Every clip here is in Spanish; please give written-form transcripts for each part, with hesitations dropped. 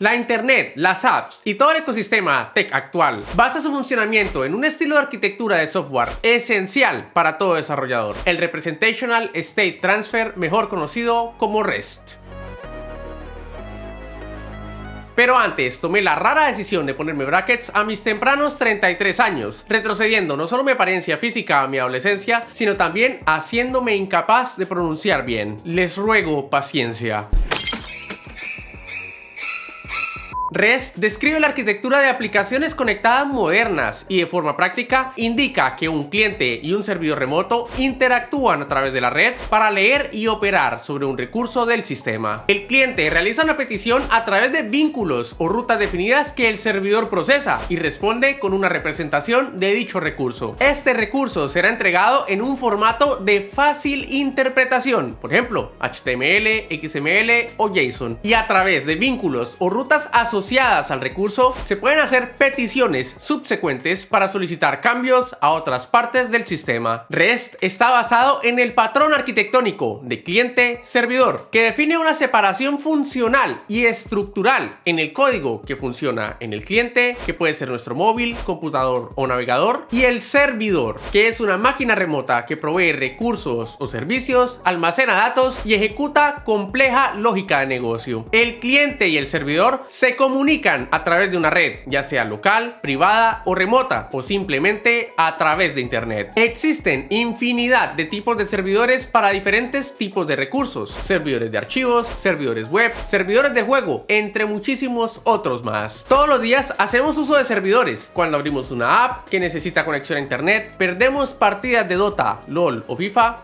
La Internet, las apps y todo el ecosistema tech actual basa su funcionamiento en un estilo de arquitectura de software esencial para todo desarrollador, el Representational State Transfer, mejor conocido como REST. Pero antes, tomé la rara decisión de ponerme brackets a mis tempranos 33 años, retrocediendo no solo mi apariencia física a mi adolescencia, sino también haciéndome incapaz de pronunciar bien. Les ruego paciencia. REST describe la arquitectura de aplicaciones conectadas modernas y de forma práctica indica que un cliente y un servidor remoto interactúan a través de la red para leer y operar sobre un recurso del sistema. El cliente realiza una petición a través de vínculos o rutas definidas que el servidor procesa y responde con una representación de dicho recurso. Este recurso será entregado en un formato de fácil interpretación, por ejemplo, HTML, XML o JSON, y a través de vínculos o rutas asociadas al recurso se pueden hacer peticiones subsecuentes para solicitar cambios a otras partes del sistema. REST está basado en el patrón arquitectónico de cliente-servidor, que define una separación funcional y estructural en el código que funciona en el cliente, que puede ser nuestro móvil, computador o navegador, y el servidor, que es una máquina remota que provee recursos o servicios, almacena datos y ejecuta compleja lógica de negocio. El cliente y el servidor se comunican a través de una red, ya sea local, privada o remota, o simplemente a través de internet. Existen infinidad de tipos de servidores para diferentes tipos de recursos: servidores de archivos, servidores web, servidores de juego, entre muchísimos otros más. Todos los días hacemos uso de servidores. Cuando abrimos una app que necesita conexión a internet, perdemos partidas de Dota, LOL o FIFA,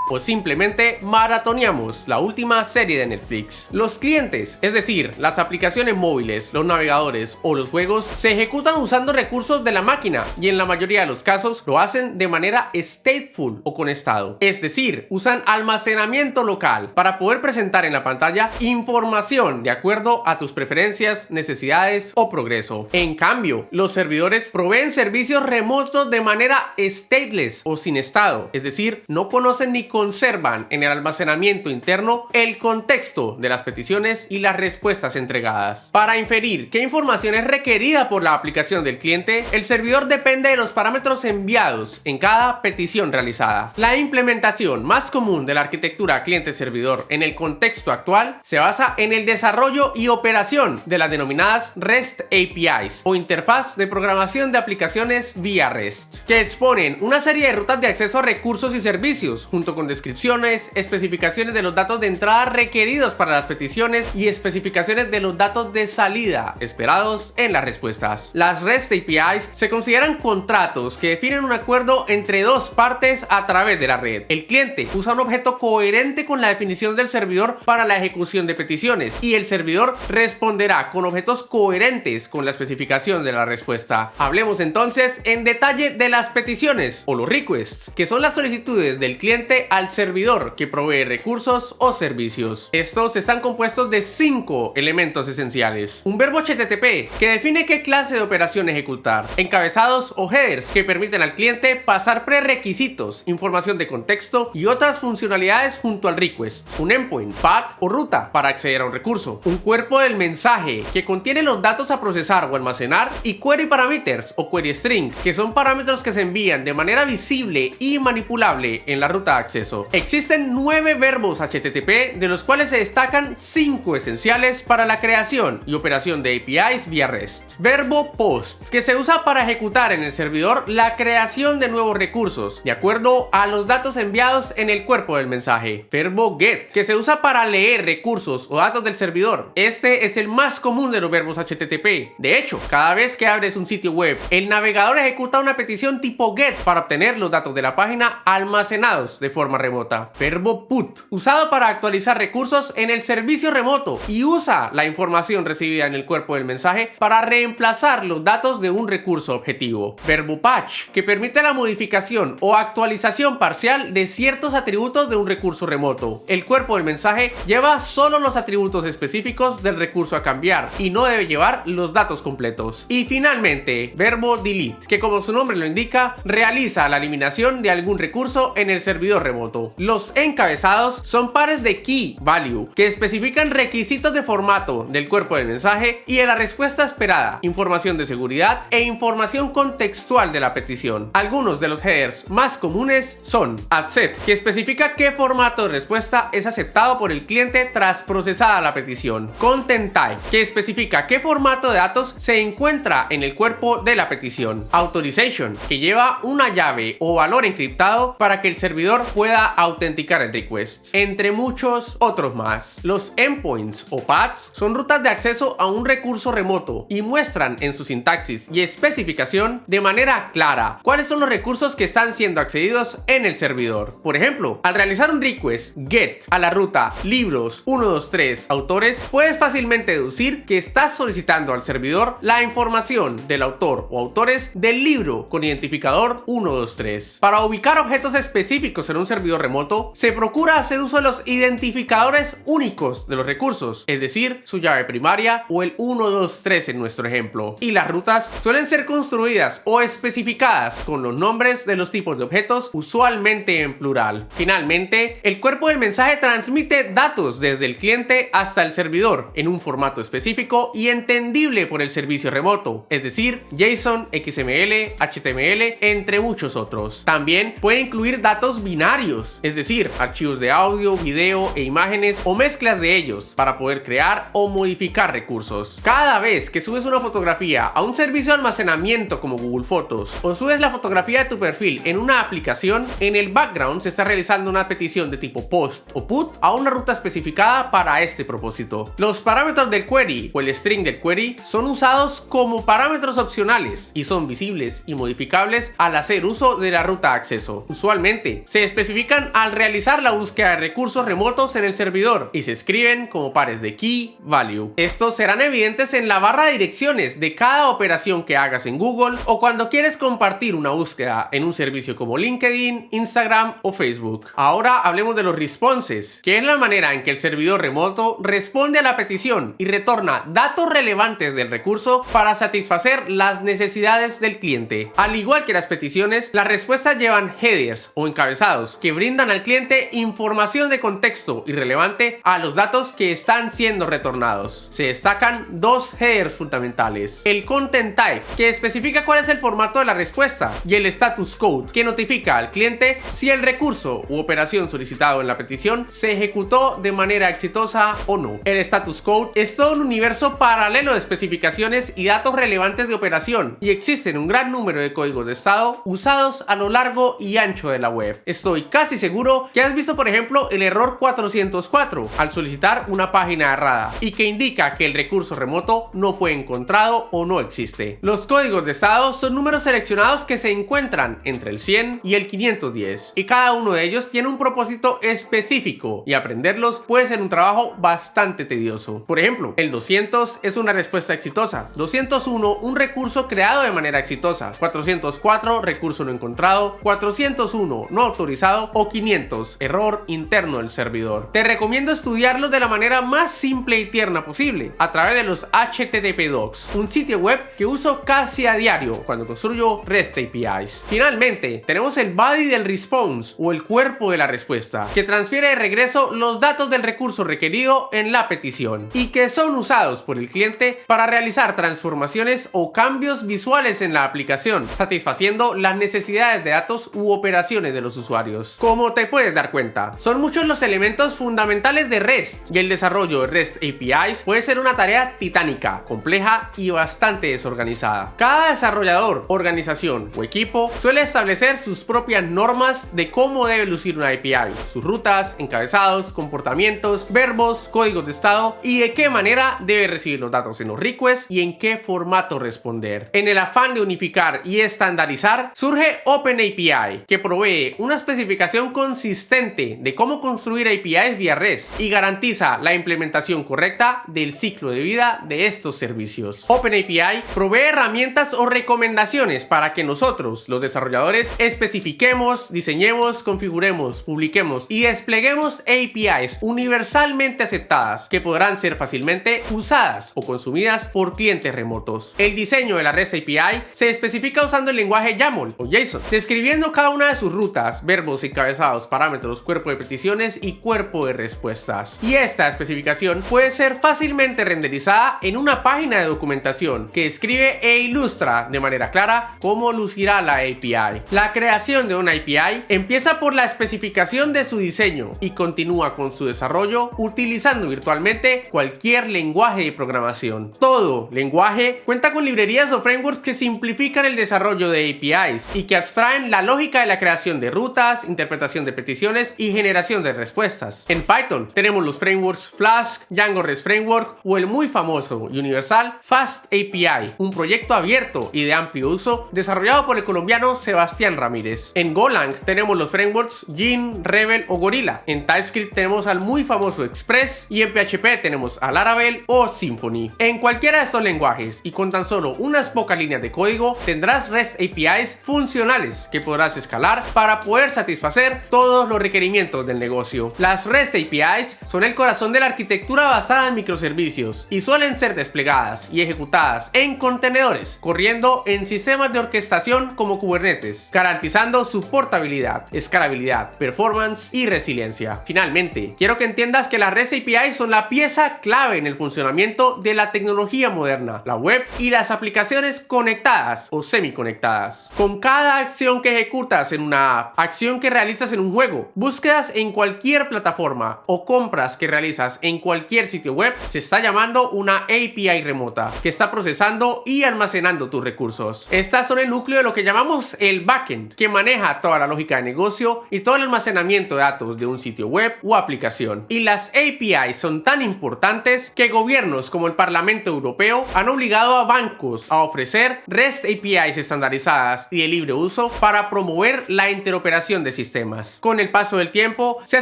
o simplemente maratoneamos la última serie de Netflix. Los clientes, es decir, las aplicaciones móviles, los navegadores o los juegos, se ejecutan usando recursos de la máquina y en la mayoría de los casos lo hacen de manera stateful o con estado, es decir, usan almacenamiento local para poder presentar en la pantalla información de acuerdo a tus preferencias, necesidades o progreso. En cambio, los servidores proveen servicios remotos de manera stateless o sin estado, es decir, no conocen ni conservan en el almacenamiento interno el contexto de las peticiones y las respuestas entregadas. Para inferir qué información es requerida por la aplicación del cliente, el servidor depende de los parámetros enviados en cada petición realizada. La implementación más común de la arquitectura cliente-servidor en el contexto actual se basa en el desarrollo y operación de las denominadas REST APIs o interfaz de programación de aplicaciones vía REST, que exponen una serie de rutas de acceso a recursos y servicios junto con descripciones, especificaciones de los datos de entrada requeridos para las peticiones y especificaciones de los datos de salida esperados en las respuestas. Las REST APIs se consideran contratos que definen un acuerdo entre dos partes a través de la red. El cliente usa un objeto coherente con la definición del servidor para la ejecución de peticiones y el servidor responderá con objetos coherentes con la especificación de la respuesta. Hablemos entonces en detalle de las peticiones o los requests, que son las solicitudes del cliente al servidor que provee recursos o servicios. Estos están compuestos de 5 elementos esenciales: un verbo HTTP que define qué clase de operación ejecutar, encabezados o headers que permiten al cliente pasar prerequisitos, información de contexto y otras funcionalidades junto al request, un endpoint, path o ruta para acceder a un recurso, un cuerpo del mensaje que contiene los datos a procesar o almacenar, y query parameters o query string, que son parámetros que se envían de manera visible y manipulable en la ruta de acceso. Existen 9 verbos HTTP, de los cuales se destacan 5 esenciales para la creación y operación de APIs vía REST. Verbo POST, que se usa para ejecutar en el servidor la creación de nuevos recursos de acuerdo a los datos enviados en el cuerpo del mensaje. Verbo GET, que se usa para leer recursos o datos del servidor. Este es el más común de los verbos HTTP. De hecho, cada vez que abres un sitio web, el navegador ejecuta una petición tipo GET para obtener los datos de la página almacenados de forma remota. Verbo PUT, usado para actualizar recursos en el servicio remoto y usa la información recibida en el cuerpo del mensaje para reemplazar los datos de un recurso objetivo. Verbo PATCH, que permite la modificación o actualización parcial de ciertos atributos de un recurso remoto. El cuerpo del mensaje lleva solo los atributos específicos del recurso a cambiar y no debe llevar los datos completos. Y finalmente, verbo DELETE, que como su nombre lo indica, realiza la eliminación de algún recurso en el servidor remoto. remoto. Los encabezados son pares de key value que especifican requisitos de formato del cuerpo del mensaje y de la respuesta esperada, información de seguridad e información contextual de la petición. Algunos de los headers más comunes son accept, que especifica qué formato de respuesta es aceptado por el cliente tras procesada la petición. Content type, que especifica qué formato de datos se encuentra en el cuerpo de la petición. Authorization, que lleva una llave o valor encriptado para que el servidor pueda autenticar el request, entre muchos otros más. Los endpoints o paths son rutas de acceso a un recurso remoto y muestran en su sintaxis y especificación de manera clara cuáles son los recursos que están siendo accedidos en el servidor. Por ejemplo, al realizar un request GET a la ruta libros 123 autores, puedes fácilmente deducir que estás solicitando al servidor la información del autor o autores del libro con identificador 123. Para ubicar objetos específicos en un servidor remoto, se procura hacer uso de los identificadores únicos de los recursos, es decir, su llave primaria o el 123 en nuestro ejemplo. Y las rutas suelen ser construidas o especificadas con los nombres de los tipos de objetos, usualmente en plural. Finalmente, el cuerpo del mensaje transmite datos desde el cliente hasta el servidor en un formato específico y entendible por el servicio remoto, es decir, JSON, XML, HTML, entre muchos otros. También puede incluir datos binarios, es decir, archivos de audio, video e imágenes o mezclas de ellos para poder crear o modificar recursos. Cada vez que subes una fotografía a un servicio de almacenamiento como Google Fotos o subes la fotografía de tu perfil en una aplicación, en el background se está realizando una petición de tipo POST o PUT a una ruta especificada para este propósito. Los parámetros del query o el string del query son usados como parámetros opcionales y son visibles y modificables al hacer uso de la ruta de acceso. Usualmente se especifican al realizar la búsqueda de recursos remotos en el servidor y se escriben como pares de key value. Estos serán evidentes en la barra de direcciones de cada operación que hagas en Google o cuando quieres compartir una búsqueda en un servicio como LinkedIn, Instagram o Facebook. Ahora hablemos de los responses, que es la manera en que el servidor remoto responde a la petición y retorna datos relevantes del recurso para satisfacer las necesidades del cliente. Al igual que las peticiones, las respuestas llevan headers o encabezados que brindan al cliente información de contexto y relevante a los datos que están siendo retornados. Se destacan dos headers fundamentales: el content type, que especifica cuál es el formato de la respuesta, y el status code, que notifica al cliente si el recurso u operación solicitado en la petición se ejecutó de manera exitosa o no. El status code es todo un universo paralelo de especificaciones y datos relevantes de operación, y existen un gran número de códigos de estado usados a lo largo y ancho de la web. Estoy casi seguro que has visto, por ejemplo, el error 404 al solicitar una página errada y que indica que el recurso remoto no fue encontrado o no existe. Los códigos de estado son números seleccionados que se encuentran entre el 100 y el 510 y cada uno de ellos tiene un propósito específico y aprenderlos puede ser un trabajo bastante tedioso. Por ejemplo, el 200 es una respuesta exitosa, 201 un recurso creado de manera exitosa, 404 recurso no encontrado, 401 no autorizado o 500 error interno del servidor. Te recomiendo estudiarlos de la manera más simple y tierna posible a través de los HTTP docs, un sitio web que uso casi a diario cuando construyo REST APIs. Finalmente, tenemos el body del response o el cuerpo de la respuesta, que transfiere de regreso los datos del recurso requerido en la petición y que son usados por el cliente para realizar transformaciones o cambios visuales en la aplicación, satisfaciendo las necesidades de datos u operaciones de los usuarios. Como te puedes dar cuenta, son muchos los elementos fundamentales de REST y el desarrollo de REST APIs puede ser una tarea titánica, compleja y bastante desorganizada. Cada desarrollador, organización o equipo suele establecer sus propias normas de cómo debe lucir una API, sus rutas, encabezados, comportamientos, verbos, códigos de estado y de qué manera debe recibir los datos en los requests y en qué formato responder. En el afán de unificar y estandarizar, surge OpenAPI, que provee una especificación consistente de cómo construir APIs vía REST y garantiza la implementación correcta del ciclo de vida de estos servicios. OpenAPI provee herramientas o recomendaciones para que nosotros, los desarrolladores, especifiquemos, diseñemos, configuremos, publiquemos y despleguemos APIs universalmente aceptadas que podrán ser fácilmente usadas o consumidas por clientes remotos. El diseño de la REST API se especifica usando el lenguaje YAML o JSON, describiendo cada una de sus rutas, verbos encabezados, parámetros, cuerpo de peticiones y cuerpo de respuestas. Y esta especificación puede ser fácilmente renderizada en una página de documentación que describe e ilustra de manera clara cómo lucirá la API. La creación de una API empieza por la especificación de su diseño y continúa con su desarrollo utilizando virtualmente cualquier lenguaje de programación. Todo lenguaje cuenta con librerías o frameworks que simplifican el desarrollo de APIs y que abstraen la lógica de la creación de rutas, interpretación de peticiones y generación de respuestas. En Python tenemos los frameworks Flask, Django REST Framework o el muy famoso y universal Fast API, un proyecto abierto y de amplio uso desarrollado por el colombiano Sebastián Ramírez. En Golang tenemos los frameworks Gin, Rebel o Gorilla. En TypeScript tenemos al muy famoso Express y en PHP tenemos a Laravel o Symfony. En cualquiera de estos lenguajes y con tan solo unas pocas líneas de código tendrás REST APIs funcionales que podrás escalar para poder satisfacer todos los requerimientos del negocio. Las REST APIs son el corazón de la arquitectura basada en microservicios y suelen ser desplegadas y ejecutadas en contenedores, corriendo en sistemas de orquestación como Kubernetes, garantizando su portabilidad, escalabilidad, performance y resiliencia. Finalmente, quiero que entiendas que las REST APIs son la pieza clave en el funcionamiento de la tecnología moderna, la web y las aplicaciones conectadas o semiconectadas. Con cada acción que ejecutas en una app, acción que realizas en un juego, búsquedas en cualquier plataforma o compras que realizas en cualquier sitio web, se está llamando una API remota que está procesando y almacenando tus recursos. Estas son el núcleo de lo que llamamos el backend, que maneja toda la lógica de negocio y todo el almacenamiento de datos de un sitio web o aplicación. Y las APIs son tan importantes que gobiernos como el Parlamento Europeo han obligado a bancos a ofrecer REST APIs estandarizadas y de libre uso para promover la interoperación de sistemas. Con el paso del tiempo, se ha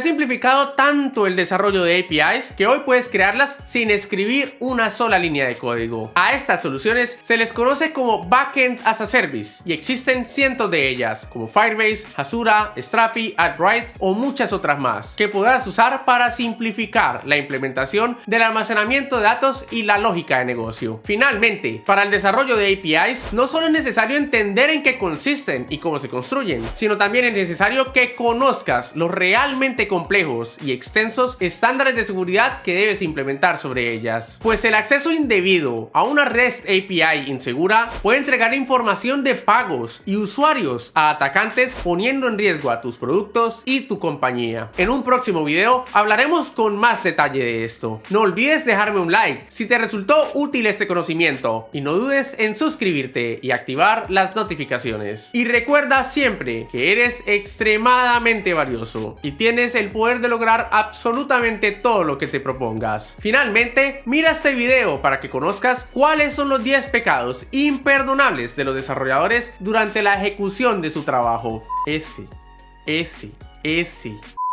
simplificado tanto el desarrollo de APIs que hoy puedes crearlas sin escribir una sola línea de código. A estas soluciones se les conoce como Backend as a Service y existen cientos de ellas, como Firebase, Hasura, Strapi, AdWrite o muchas otras más, que podrás usar para simplificar la implementación del almacenamiento de datos y la lógica de negocio. Finalmente, para el desarrollo de APIs, no solo es necesario entender en qué consisten y cómo se construyen, sino también es necesario que conozcas los realmente complejos y extensos estándares de seguridad que debes implementar sobre ellas. Pues el acceso indebido a una REST API insegura puede entregar información de pagos y usuarios a atacantes, poniendo en riesgo a tus productos y tu compañía. En un próximo video hablaremos con más detalle de esto. No olvides dejarme un like si te resultó útil este conocimiento y no dudes en suscribirte y activar las notificaciones. Y recuerda siempre que eres extremadamente valioso y tienes el poder de lograr absolutamente todo lo que te propongas. Finalmente, mira este video para que conozcas cuáles son los 10 pecados imperdonables de los desarrolladores durante la ejecución de su trabajo.